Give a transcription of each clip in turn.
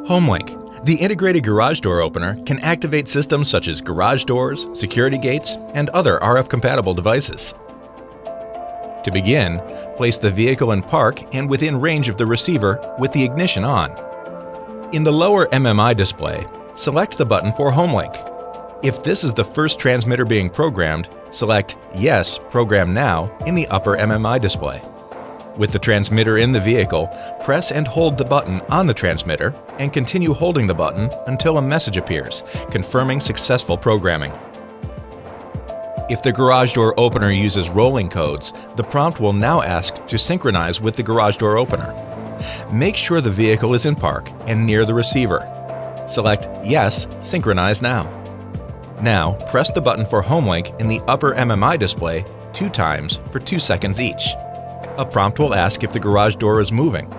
Homelink, the integrated garage door opener, can activate systems such as garage doors, security gates, and other RF-compatible devices. To begin, place the vehicle in park and within range of the receiver with the ignition on. In the lower MMI display, select the button for Homelink. If this is the first transmitter being programmed, select Yes, Program Now in the upper MMI display. With the transmitter in the vehicle, press and hold the button on the transmitter and continue holding the button until a message appears, confirming successful programming. If the garage door opener uses rolling codes, the prompt will now ask to synchronize with the garage door opener. Make sure the vehicle is in park and near the receiver. Select Yes, Synchronize Now. Now, press the button for Homelink in the upper MMI display 2 times for 2 seconds each. A prompt will ask if the garage door is moving.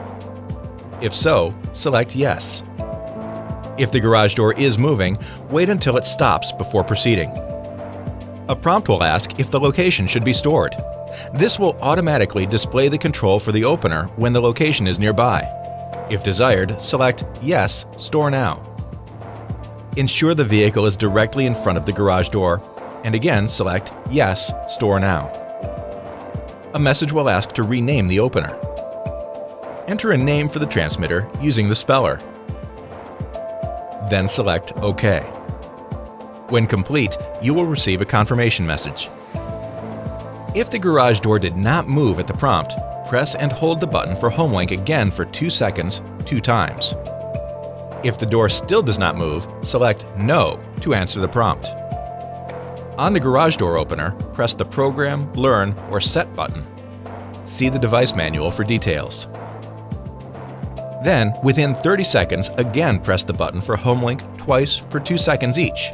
If so, select Yes. If the garage door is moving, wait until it stops before proceeding. A prompt will ask if the location should be stored. This will automatically display the control for the opener when the location is nearby. If desired, select Yes, Store Now. Ensure the vehicle is directly in front of the garage door, and again select Yes, Store Now. A message will ask to rename the opener. Enter a name for the transmitter using the speller. Then select OK. When complete, you will receive a confirmation message. If the garage door did not move at the prompt, press and hold the button for Homelink again for 2 seconds, 2 times. If the door still does not move, select No to answer the prompt. On the garage door opener, press the Program, Learn, or Set button. See the device manual for details. Then, within 30 seconds, again press the button for Homelink twice for 2 seconds each.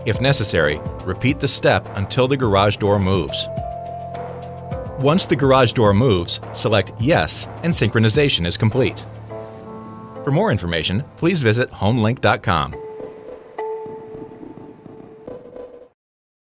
If necessary, repeat the step until the garage door moves. Once the garage door moves, select Yes and synchronization is complete. For more information, please visit homelink.com.